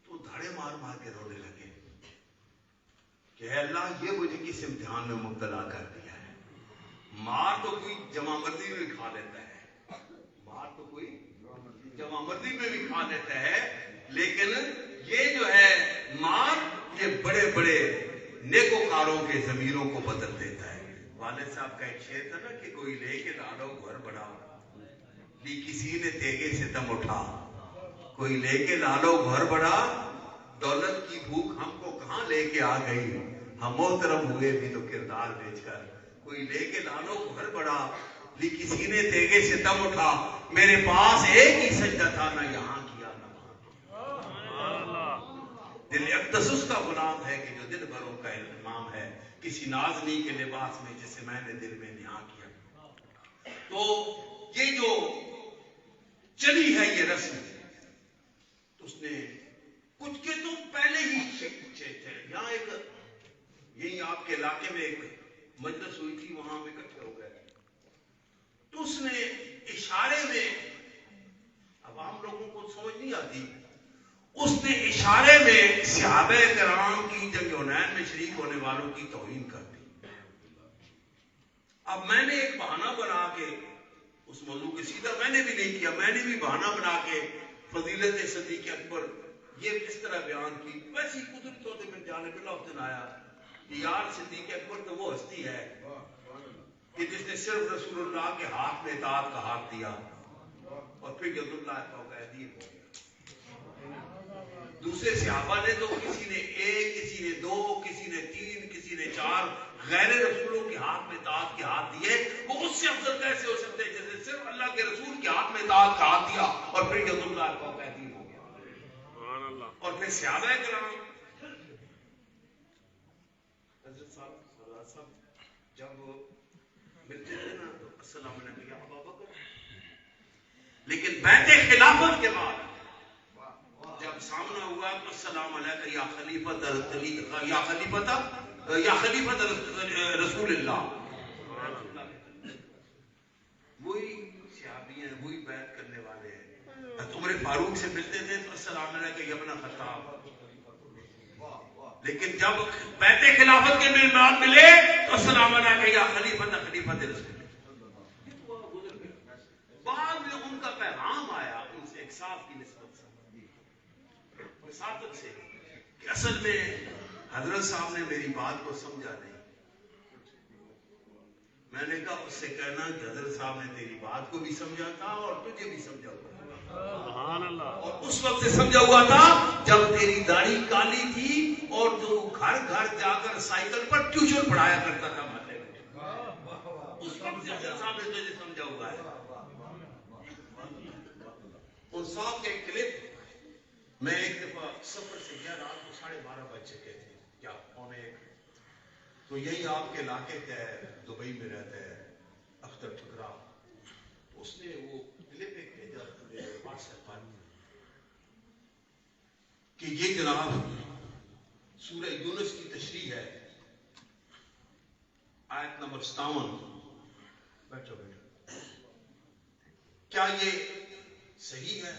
تو دھاڑے مار مار کے رونے لگے کہ اے اللہ، یہ مجھے کس امتحان میں مبتلا کر دیا ہے، مار تو کوئی جمع مردی میں بھی کھا لیتا ہے، مار تو کوئی جمع مردی میں بھی کھا لیتا ہے، لیکن یہ جو ہے مار یہ بڑے بڑے نیکوکاروں کے ضمیروں کو بدل دیتا ہے۔ والد صاحب کا ایک شعر تھا نا کہ کوئی لے کے ڈالو گھر بڑا، لی کسی نے تیگے ستم اٹھا، کوئی لے کے لالو گھر بڑا، دولت کی بھوک ہم کو کہاں لے کے آ گئی، ہم محترم ہوئے بھی تو کردار بیچ کر، کوئی لے کے لالو گھر بڑا، لی کسی نے تیگے ستم اٹھا، میرے پاس ایک ہی سجدہ تھا، نہ یہاں کیا نہ وہاں۔ دل اقتصص کا غلام ہے کہ جو دل بھروں کا امام ہے، کسی نازنی کے لباس میں جسے میں نے دل میں نہا کیا۔ تو یہ جو چلی ہے یہ رسم، تو اس نے کچھ کے تو پہلے ہی پوچھے تھے، یہاں ایک یہی آپ کے علاقے میں ایک مجلس ہوئی تھی، وہاں میں اکٹھے ہو گئے، تو اس نے اشارے میں، عوام لوگوں کو سمجھ نہیں آتی، اس نے اشارے میں صحابہ کرام کی جنگ حنین میں شریک ہونے والوں کی توہین کر دی۔ اب میں نے ایک بہانہ بنا کے اس موضوع کے سیدھا میں نے بھی نہیں کیا، میں نے بھی بہانہ بنا کے فضیلت صدیق اکبر یہ اس طرح بیان کی، ویسی قدرت ہوتے میں جانب اللہ حسن آیا کہ یار صدیق اکبر تو وہ ہستی ہے کہ جس نے صرف رسول اللہ کے ہاتھ میں اطاعت کا ہاتھ دیا اور پھر ید اللہ کا قیدی ہو گیا۔ دوسرے صحابہ نے تو کسی نے ایک، کسی نے دو، کسی نے تین، کسی نے چار غیر رسولوں کے ہاتھ میں اطاعت کے ہاتھ دیے، وہ اس سے افضل کیسے ہو سکتے ہیں جیسے صرف اللہ کے رسول کے ہاتھ میں اطاعت کا ہاتھ دیا اور پھر ید اللہ کا قیدی ہو گیا۔ اور پھر صحابہ کرام حضرت صاحب جب ملتے تھے نا تو السلام علیکم یا ابا بکر، لیکن بیعت خلافت کے بعد جب سامنا ہوا تو السلام علیکم یا خلیفۃ رسول اللہ، وہی صحابی ہیں، وہی بیعت کرنے والے ہیں۔ عمر فاروق سے ملتے تھے تو السلام علیکم یا ابن خطاب، لیکن جب بیعت خلافت کے بعد ملے تو السلام علیکم یا خلیفۃ رسول اللہ۔ بعد میں ان کا پیغام آیا ان سے انصاف کی نسبت سے، وساطت سے، کہ اصل میں حضرت صاحب نے میری بات کو سمجھا نہیں۔ میں نے کہا اس سے کہنا کہ حضرت صاحب نے تیری بات کو بھی سمجھا تھا اور تجھے بھی سمجھا ہوا تھا، اور اس وقت سے سمجھا ہوا تھا جب تیری داڑھی کالی تھی اور تو گھر گھر جا کر سائیکل پر ٹیوشن پڑھایا کرتا تھا محلے میں، اس وقت سے حضرت صاحب نے تجھے سمجھا ہوا ہے۔ ان صاحب کے کلپ میں ایک دفعہ سفر سے گیا، رات کو 12:30 بج چکے تھے یا 1:45، تو یہی آپ کے علاقے کا ہے، دبئی میں رہتا ہے اختر ٹھکرا، اس نے وہ کلپ ایک بھیجا واٹس ایپ پر کہ یہ جناب سورہ یونس کی تشریح ہے، آیت نمبر 57، بیٹھو بیٹھو، کیا یہ صحیح ہے؟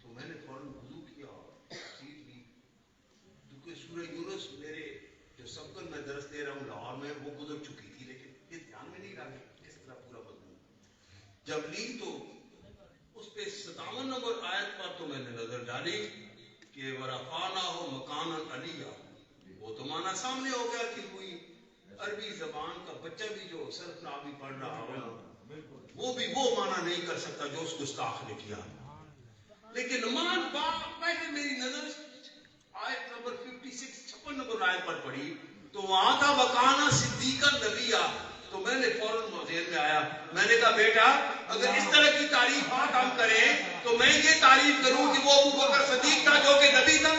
تو میں نے فوراً وضو کیا اور سیٹ لی، کیونکہ سورہ یونس میرے جو سبقن میں درس دے رہا ہوں لاہور میں وہ گزر چکی تھی، لیکن یہ دھیان میں نہیں رہا کس طرح پورا مضمون، جب لی تو اس پہ 57 نمبر آیت پر تو میں نے نظر ڈالی کہ وَرَفَعْنَاهُ مَكَانًا عَلِيًّا، وہ تو معنی سامنے ہو گیا کہ کوئی عربی زبان کا بچہ بھی جو صرف نحوی پڑھ رہا ہو وہ بھی وہ معنی نہیں کر سکتا جو اس گستاخ نے کیا، لیکن نماز پہلے میری نظر آیت نمبر 56 نمبر آیت پر پڑھی تو وہاں تھا وَكَانَ صِدِّيقًا نَبِيًّا، تو میں نے فوراً ذہن میں آیا، میں نے کہا بیٹا اگر اس طرح کی تعریفات ہم کریں تو میں یہ تعریف کروں کہ وہ ابو بکر صدیق تھا جو کہ نبی تھا،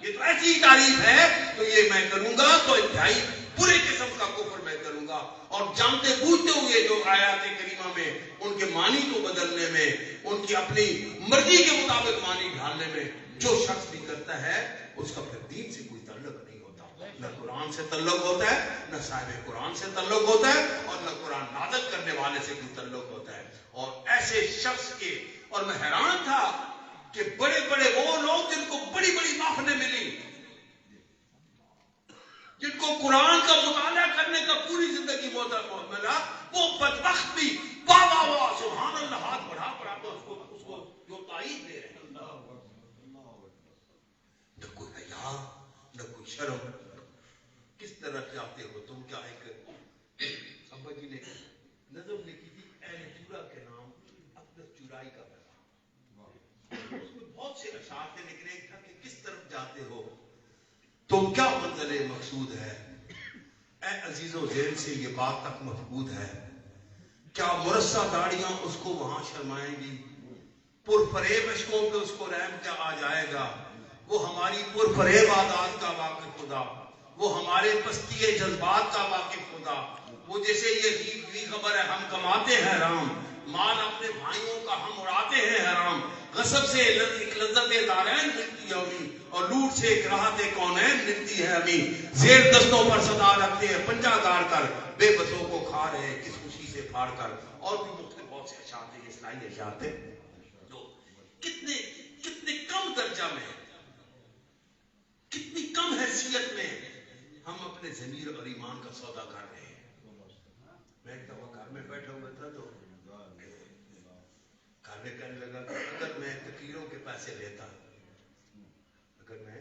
یہ تو ایسی تعریف ہے تو یہ میں کروں گا تو انتہائی برے قسم کا کفر میں کروں گا، اور جانتے بوجھتے ہوئے جو آیات کریمہ میں ان کے معنی کو بدلنے میں، ان کی اپنی مرضی کے مطابق معنی ڈھالنے میں جو شخص بھی کرتا ہے اس کا پھر دین سے کوئی تعلق نہیں ہوتا، نہ قرآن سے تعلق ہوتا ہے، نہ صاحب قرآن سے تعلق ہوتا ہے، اور نہ قرآن نازل کرنے والے سے کوئی تعلق ہوتا ہے۔ اور ایسے شخص کے، اور میں حیران تھا کہ بڑے بڑے وہ لوگ جن کو بڑی بڑی محفلیں ملی، جن کو قرآن کا مطالعہ کرنے کا پوری زندگی موقع ملا، وہ بدبخت بھی واہ واہ واہ سبحان اللہ ہاتھ بڑھا بڑھا کر اس کو جو تائید دے رہے ہیں. نہ کوئی حیا نہ کوئی شرم. کس طرح چاہتے ہو تم؟ کیا ایک ابا جی نے نظم لکھی تھی اہل چورا کے نام اقدس چورائی کا پیغام. اس میں بہت سے اشعار تھے لیکن ایک تھا کہ کس طرف جاتے ہو تم، کیا منزل مقصود ہے. اے عزیز و ذیل سے یہ بات تک مفقود ہے، کیا مرصع داڑیاں اس کو وہاں شرمائیں گی، پرفریب عشقوں پہ اس کو رحم کیا آ جائے گا. وہ ہماری پرفریب عادات کا واقف خدا، وہ ہمارے پستی جذبات کا واقف خدا، وہ جیسے یہ خبر ہے ہم کماتے ہیں رام، مال اپنے بھائیوں کا ہم اڑاتے ہیں حرام. غصب سے ایک لذت دارین ملتی ہے ہمیں، اور لوٹ سے ایک راحت کونین ملتی ہے ہمیں. زیر دستوں پر صدا رکھتے ہیں پنجہ گاڑ کر، بے بسوں کو کھا رہے ہیں کس خوشی سے پھاڑ کر. اور بھی مختلف بہت سے اشعار تھے، اصلاحی اشعار تھے. تو کتنے کم درجہ میں، کتنی کم حیثیت میں ہم اپنے ضمیر اور ایمان کا سودا کر رہے ہیں. میں ایک دفعہ گھر میں بیٹھا ہوا تھا تو گھر میں کہنے لگا کہ اگر میں تقریروں کے پیسے لیتا، اگر میں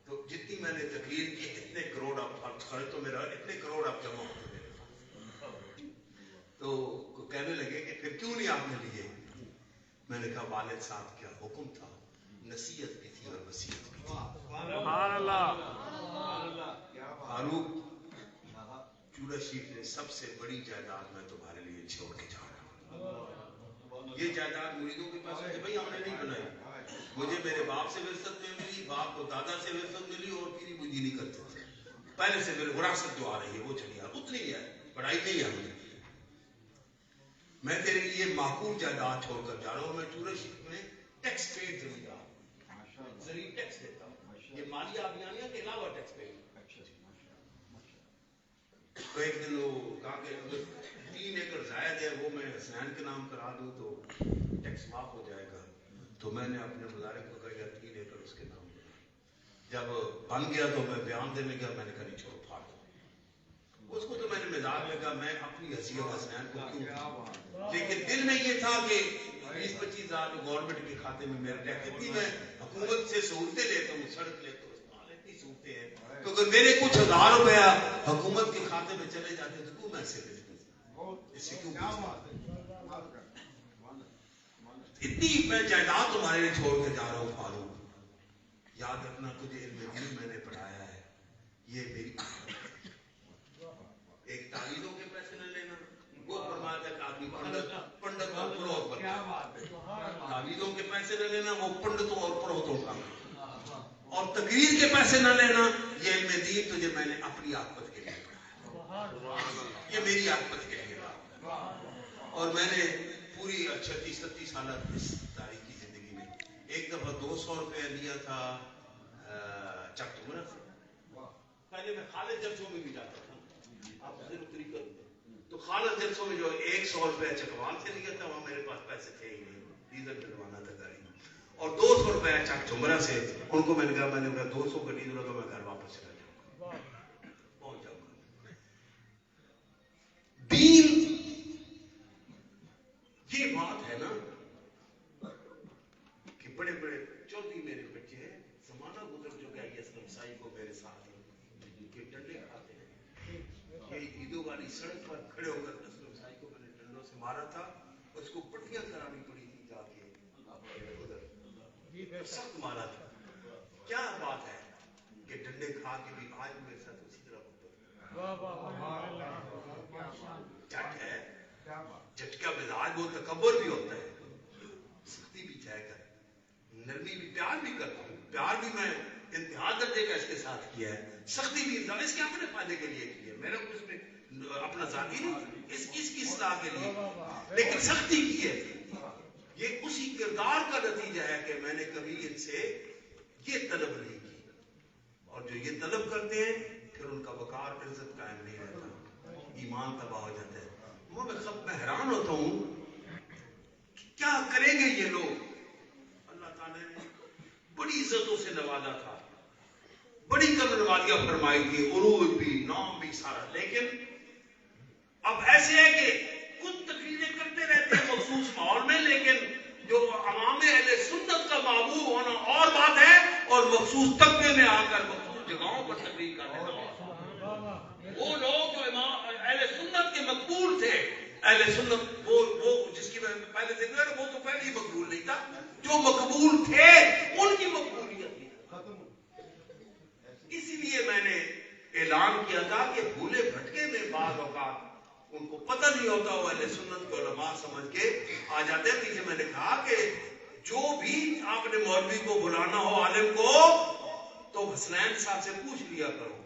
تو جتنی میں نے تقریر کی اتنے کروڑ اب خرچ تو میرا اتنے کروڑ اب جمع ہو گئے. تو کہنے لگے کہ پھر کیوں نہیں آپ نے لیے؟ میں نے کہا والد صاحب کیا حکم تھا، نصیحت بھی تھی اور وصیت بھی تھی. سبحان اللہ. فاروق چورا شریف نے سب سے بڑی جائیداد میں تمہارے لیے چھوڑ کے جا رہا ہوں. یہ جائیداد مریدوں کے پاس ہے بھائی ہم نے نہیں بنائی. مجھے میرے باپ سے ورثت میں ملی، باپ کو دادا سے ورثت ملی، اور پیری مجھے نہیں کرتے تھے. پہلے سے میرے وراثت جو آ رہی ہے وہ چلی آ اتنی ہے، بڑائی نہیں ہے مجھے. میں تیرے لیے معقول جائیداد چھوڑ کر جا رہا ہوں. میں چورا شریف میں ٹیکس پیڈ زرعی ٹیکس دیتا ہوں، یہ مالیہ ابھیانیہ کے علاوہ ٹیکس پیڈ. تو ایک دن وہ کہا کہ 3 ایکڑ زائد ہے وہ میں حسین کے نام کرا دوں تو ٹیکس معاف ہو جائے گا. تو میں نے اپنے مظاہرے کو کہا 3 ایکڑ اس کے نام دیا. جب بن گیا تو میں بیان دینے گیا، میں نے کہا نہیں چھوڑو پھاڑ دو. اس کو تو میں نے مزاج لگا میں اپنی حیثیت حسین کو کیوں، لیکن دل میں یہ تھا کہ 20-25 ہزار گورنمنٹ کے کھاتے میں میرا ٹیکس. اتنی میں حکومت سے سہولتیں لیتا ہوں، سڑک لیتا ہوں، اتنی سہولتیں ہیں. تو اگر میرے کچھ ہزار روپیہ حکومت کے کھاتے میں چلے جاتے تو کیوں میں سے اس سے کیوں اتنی میں جائیداد تمہارے لیے چھوڑ کے جا رہا ہوں. فاروق یاد رکھنا تجھے علم دین میں نے پڑھایا ہے، یہ میری ایک تعویذوں کے پیسے نہ لینا. وہ فرمایا تھا کہ آدمی پنڈت اور پروہت بنتا، تعویذوں کے پیسے نہ لینا وہ پنڈتوں اور پروہتوں کا. اور تقریر کے پیسے نہ لینا، یہ علم دین تجھے میں نے اپنی عاقبت کے لیے پڑھایا، یہ میری عاقبت کے لیے پڑھایا. اور میں نے پوری 36-37 سالہ اس تاریخی زندگی میں ایک دفعہ 200 روپے لیا تھا چک ٹمرا سے. پہلے میں خالد جلسوں میں بھی جاتا تھا، آپ سے نکری کر دیں تو خالد جلسوں میں جو 100 روپے چکوال سے لیا تھا، وہاں میرے پاس پیسے تھے ہی نہیں، ڈیزل ڈلوانا تھا گاڑی میں. اور 200 روپے چک ٹمرا سے ان کو میں نے کہا 200 کا ڈیزل ہوگا میں گھر واپس چلا جاؤں گا، پہنچ جاؤں گا. دین یہ بات ہے نا کہ بڑے بڑے چودھری میرے بچے ہیں، زمانہ گزر چکا ہے. اسلم سائی کو میرے ساتھ کے ڈنڈے کھاتے ہیں. یہ عیدوں والی سڑک پر کھڑے ہو کر اسلم سائی کو میں نے ڈنڈوں سے مارا تھا، اس کو پٹیاں کرانی پڑی تھی جا کے ادھر، سخت مارا تھا. کیا بات ہے کہ ڈنڈے کھا کے بھی آج میرے ساتھ اسی طرح جٹ ہے. جٹ کا مزاج وہ تکبر بھی ہوتا ہے، سختی بھی چاہے کر، نرمی بھی، پیار بھی کرتا ہوں. پیار بھی میں انتہا درجے کا اس کے ساتھ کیا ہے، سختی بھی اس کے اپنے فائدے کے لیے کی ہے. میرا اس میں اپنا ذاتی نہیں، اس کی اصلاح کے لیے، لیکن سختی کی ہے. یہ اسی کردار کا نتیجہ ہے کہ میں نے کبھی ان سے یہ طلب نہیں کی. اور جو یہ طلب کرتے ہیں پھر ان کا وقار عزت قائم نہیں رہتا، ایمان تباہ ہو جاتا ہے. میں حیران ہوتا ہوں کہ کیا کریں گے یہ لوگ. اللہ تعالیٰ نے بڑی عزتوں سے نوازا تھا، بڑی کمنوالیاں فرمائی تھی، عروج بھی، نام بھی سارا. لیکن اب ایسے ہے کہ خود تقریریں کرتے رہتے ہیں مخصوص ماحول میں، لیکن جو عوام اہل سنت کا محبوب ہونا اور بات ہے، اور مخصوص طبقے میں آ کر مخصوص جگہوں پر تقریر کرنے کا. وہ لوگ جو اہل سنت کے مقبول تھے، اہل سنت وہ جس کی پہلے ذکر ہے، وہ تو پہلے ہی مقبول نہیں تھا، جو مقبول تھے ان کی مقبولیت تھی. اسی لیے میں نے اعلان کیا تھا کہ بھولے بھٹکے میں بعض اوقات ان کو پتہ نہیں ہوتا، وہ اہل سنت کے علماء سمجھ کے آ جاتے ہیں. پیچھے میں نے کہا کہ جو بھی آپ نے مولوی کو بلانا ہو، عالم کو، تو حسنین صاحب سے پوچھ لیا کرو،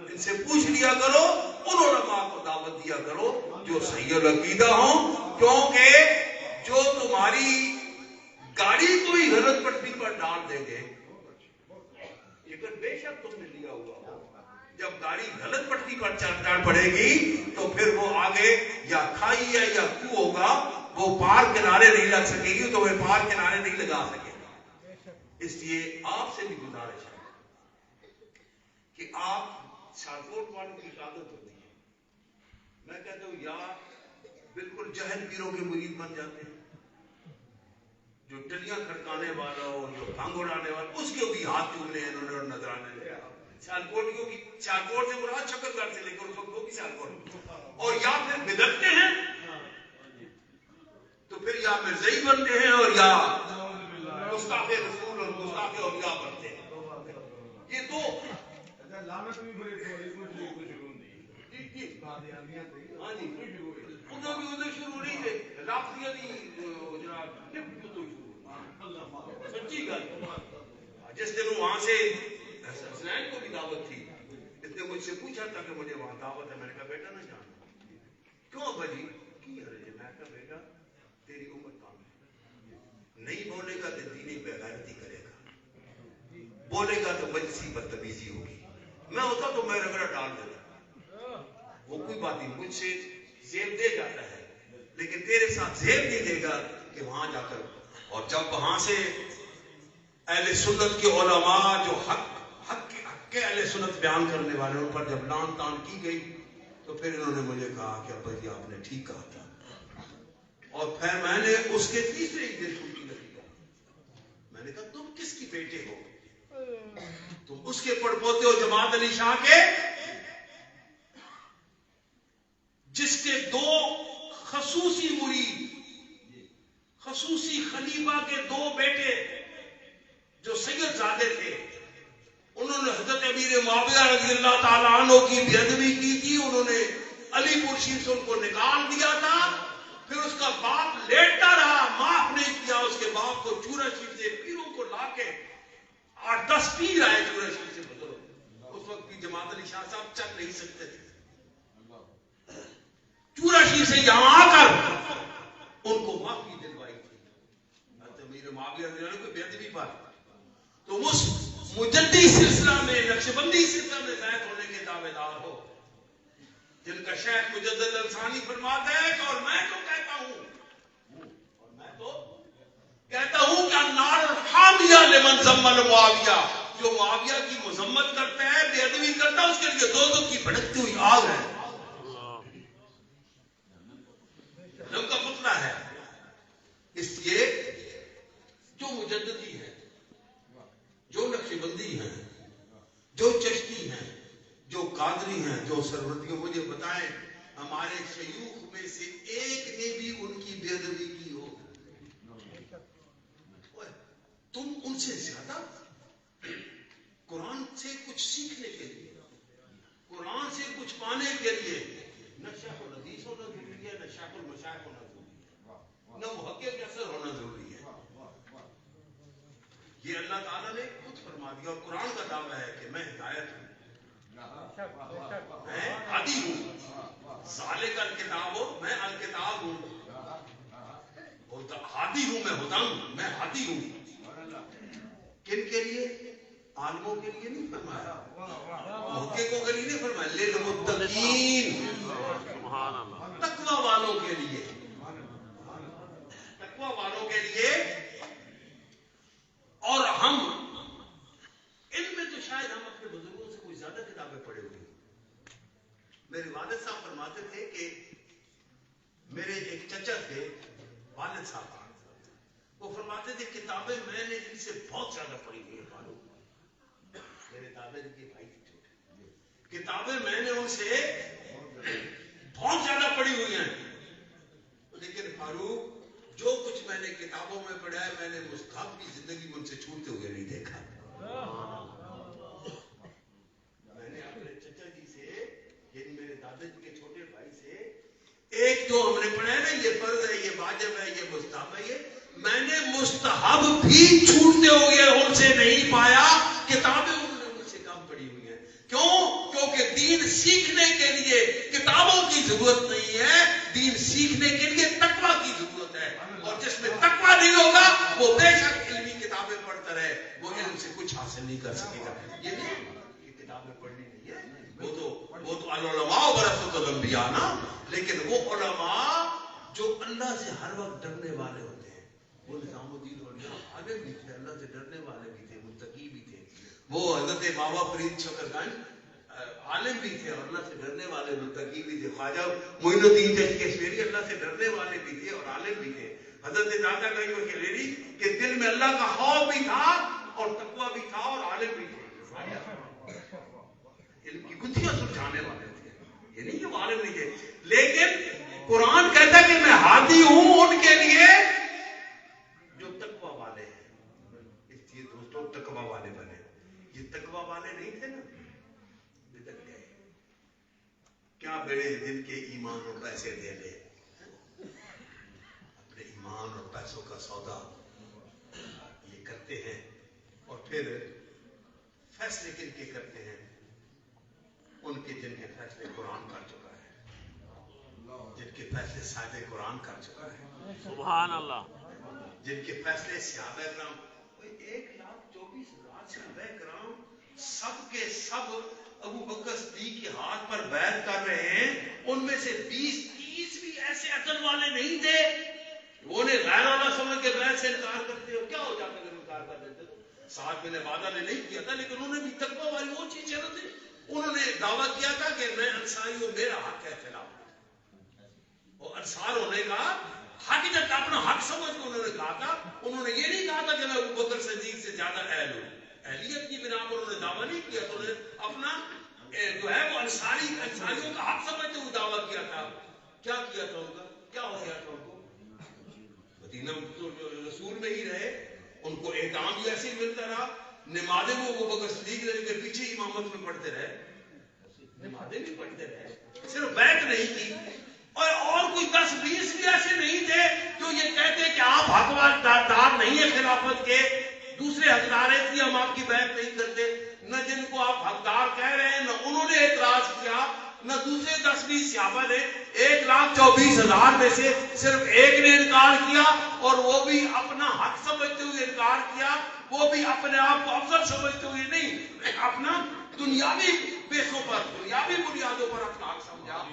ان سے پوچھ لیا کرو، ان علماء کو دعوت دیا کرو جو صحیح العقیدہ ہوں، کیونکہ جو تمہاری گاڑی کوئی غلط پٹری پر ڈال دیں گے، لیکن بے شک تم نے لیا ہوا ہو، جب گاڑی غلط پٹری پر چڑھ پڑے گی تو پھر وہ آگے یا کھائی ہے یا کو ہوگا، وہ پار کنارے نہیں لگ سکے گی، تو وہ پار کنارے نہیں لگا سکے گا. اس لیے آپ سے بھی گزارش ہے کہ آپ سیالکوٹ والوں کی عادت ہوتی ہے، میں کہتا ہوں یا بالکل جہل پیروں کے مرید بن جاتے ہیں، جو ٹلیاں کھڑکانے والا ہو، جو بھنگ اڑانے والا، اس کے بھی ہاتھ چومنے ہیں انہوں نے اور نظرانے لے. سیالکوٹیوں کی، سیالکوٹ سے مراد شکر گڑھ سے لے کر اس وقت وہ بھی سیالکوٹ، اور یا پھر بدلتے ہیں تو پھر یا مرزائی بنتے ہیں اور یا گستاخ رسول اور گستاخ اولیاء بنتے ہیں. یہ دو لعنت بھی بڑے ادھر شروع نہیں تھے، رابطیاں سچی گل. جس دن وہاں سے حسنین کو بھی دعوت تھی، اس نے مجھ سے پوچھا تھا کہ مجھے وہاں دعوت ہے، میں نے کہا بیٹا نہ جانا. کیوں ابا جی؟ کی حرج ہے؟ میں کہا بیٹا تیری عمر کام ہے، نہیں بولے گا تو دینی بغیرتی کرے گا، بولے گا تو مجلسی بدتمیزی ہوگی. میں ہوتا تو میں رگڑا ڈال دیتا، وہ کوئی بات نہیں، مجھ سے زیب دے جاتا ہے، لیکن تیرے ساتھ زیب نہیں دے گا کہ وہاں جا کر. اور جب وہاں سے اہل سنت کے علماء جو حق کے اہل سنت بیان کرنے والے، ان پر جب لان تان کی گئی تو پھر انہوں نے مجھے کہا کہ ابا جی آپ نے ٹھیک کہا تھا. اور پھر میں نے اس کے تیسرے ہی دن چھٹی لگی، میں نے کہا تم کس کی بیٹے ہو؟ تم اس کے پڑپوتے ہو جماعت علی شاہ کے، جس کے دو خصوصی مرید، خصوصی خلیفہ کے دو بیٹے جو سید زادے تھے، انہوں نے حضرت امیر معاویہ رضی اللہ تعالیٰ عنہ کی بے ادبی کی تھی. انہوں نے علی پور شریف سے ان کو نکال دیا تھا، پھر اس کا باپ لیٹتا رہا، معاف نہیں کیا. اس کے باپ کو چورا شریف سے پیروں کو لا کے 8-10 پیر آئے چورا شریف سے بزرگ. اس وقت بھی جماعت علی شاہ صاحب چل نہیں سکتے تھے. چورا شریف سے یہاں آ کر ان کو معافی دلوائی تھی امیر معاویہ رضی اللہ عنہ کو بے ادبی پر. تو اس مجددی سلسلہ میں، نقشبندی سلسلہ میں بیعت ہونے کے دعوے دار ہو، جن کا شیخ مجدد الثانی فرماتا ہے کہ اور میں تو کہتا ہوں کہ النار الحامیہ لمن ذم معاویہ، جو معاویہ کی مذمت کرتا ہے، بے ادبی کرتا ہے، اس کے لیے دوزخ کی بھڑکتی ہوئی آگ ہے، جہنم کا فتنہ ہے. اس لیے جو مجددی ہے، جو نقشبندی ہیں، جو چشتی ہیں، جو قادری ہیں، جو سرورتیوں، مجھے بتائیں ہمارے شیوخ میں سے ایک نے بھی ان کی بے ادبی کی ہو؟ تم ان سے زیادہ قرآن سے کچھ سیکھنے کے لیے، قرآن سے کچھ پانے کے لیے نہ شیخ الحدیث ہونا ضروری ہے، نہ شیخ المشائخ ہونا ضروری ہے، نہ محقق اثر ہونا ضروری ہے. یہ اللہ تعالیٰ نے خود فرما دیا، اور قرآن کا دعویٰ ہے کہ میں ہدایت ہوں، میں ہادی ہوں. ذالک الکتاب ہو، میں الکتاب ہوں، ہادی ہوں، میں ہدا ہوں، میں ہادی ہوں. کن کے لیے؟ عالموں کے لیے نہیں فرمایا، محققوں کے لیے نہیں فرمایا، للمتقین، تقوی والوں کے لیے، تقوی والوں کے لیے. اور ہم صاحب فرماتے تھے کہ میرے ایک چچا تھے والد صاحب، وہ فرماتے تھے کتابیں میں نے ان سے بہت زیادہ پڑھی ہوئی ہیں فاروق، میرے دادا جی کے بھائی تھے چھوٹے، کتابیں میں نے ان سے بہت زیادہ پڑھی ہوئی ہیں، لیکن فاروق جو کچھ میں نے کتابوں میں پڑھا ہے میں نے مستحب کی زندگی میں ان سے چھوٹتے ہوئے نہیں دیکھا۔ میں نے اپنے چچا جی سے، یعنی میرے دادا جی کے چھوٹے بھائی سے، ایک جو ہم نے پڑھا ہے نا یہ فرض ہے، یہ واجب ہے، یہ مستحب ہے، یہ میں نے مستحب بھی چھوٹتے ہوئے ان سے نہیں پایا، کتابیں انہوں نے مجھ سے کم پڑھی ہوئی ہیں۔ کیوں؟ کیونکہ دین سیکھنے کے لیے کتابوں کی ضرورت نہیں ہے، دین سیکھنے کے لیے تقویٰ کی ضرورت ہے، اور جس میں تقویٰ نہیں ہوگا وہ بے شک علمی کتابیں پڑھتا رہے، وہ علم سے کچھ حاصل نہیں کر سکے گا۔ یہ نہیں کہ کتابیں پڑھنی نہیں ہے، وہ تو العلماء ورثۃ الانبیاء نا، لیکن وہ علماء جو اللہ سے ہر وقت ڈرنے والے ہوتے ہیں، وہ نظام الدین اولیاء عالم بھی تھے، اللہ سے ڈرنے والے بھی تھے، متقی بھی تھے، وہ حضرت بابا فرید شکر گنج عالم بھی تھے اور اللہ سے ڈرنے والے متقی بھی تھے، خواجہ معین الدین کشمیری اللہ سے ڈرنے والے بھی تھے اور عالم بھی تھے، حضرت دادا گنج کشمیری کے دل میں اللہ کا خوف بھی تھا اور تقویٰ بھی تھا اور عالم بھی تھے، علم کی گتھیاں سلجھانے والے تھے، یہ نہیں کہ وہ عالم نہیں تھے، لیکن قرآن کہتا ہے کہ میں ہادی ہوں ان کے لیے جو تقویٰ والے ہیں، اس لیے دوستوں تقویٰ والے بنے، یہ تقویٰ والے نہیں تھے نا، بدعت گئے، کیا بڑے دن کے ایمان اور پیسے دے لے، اپنے ایمان اور پیسوں کا سودا یہ کرتے ہیں، اور پھر فیصلے کن کے کرتے ہیں؟ ان کے جن کے فیصلے قرآن کر چکا ہے، جن کے فیصلے صاحب قرآن کر چکا ہے، سبحان اللہ، جن کے فیصلے صحابہ کرام، 1,24,000 صحابہ کرام سب کے سب ابو بکر صدیق کے ہاتھ پر بیعت کر رہے ہیں، ان میں سے 20-30 بھی ایسے عقل والے نہیں تھے، وہ نے غیر اللہ سمجھ کے بیعت سے انکار کرتے ہو، کیا ہو جاتا اگر انکار کر دیتے تو؟ سعد بن عبادہ نے نہیں کیا تھا، لیکن انہوں نے بھی تقویٰ والی وہ چیز شرط تھی، انہوں نے دعویٰ کیا تھا کہ میں انصاری ہوں، میرا حق ہے خلاف، اور انصار ہونے کا حق جب اپنا حق سمجھ کے انہوں نے کہا تھا، انہوں نے یہ نہیں کہا تھا کہ میں ابو بکر صدیق سے زیادہ اہل ہوں، اہلیت کی بنا پر انہوں نے دعویٰ نہیں کیا، تو انہوں نے اپنا جو ہے وہ انصاریوں کا حق سمجھتے ہوئے دعویٰ کیا تھا۔ کیا کیا تھا ان کا؟ کیا ہو گیا تھا ان کو؟ مدینہ رسول میں ہی رہے، ان کو احترام بھی ایسے ہی ملتا رہا، نمازیں وہ ابو بکر صدیق کے پیچھے امامت میں پڑھتے رہے، نمازیں بھی پڑھتے رہے، صرف بیعت نہیں کی، اور کوئی 10-20 بھی ایسے نہیں تھے جو یہ کہتے کہ آپ حقدار نہیں ہیں خلافت کے، دوسرے حقدار ہیں اس لیے ہم آپ کی بیعت نہیں کرتے، نہ جن کو آپ حقدار کہہ رہے ہیں نہ انہوں نے اعتراض کیا، نہ دوسرے 10-20 صحابہ نے، 1,24,000 میں سے صرف ایک نے انکار کیا، اور وہ بھی اپنا حق سمجھتے ہوئے انکار کیا، وہ بھی اپنے آپ کو افضل سمجھتے ہوئے نہیں، اپنا دنیاوی بیسوں پر، دنیاوی بنیادوں پر اپنا حق سمجھا۔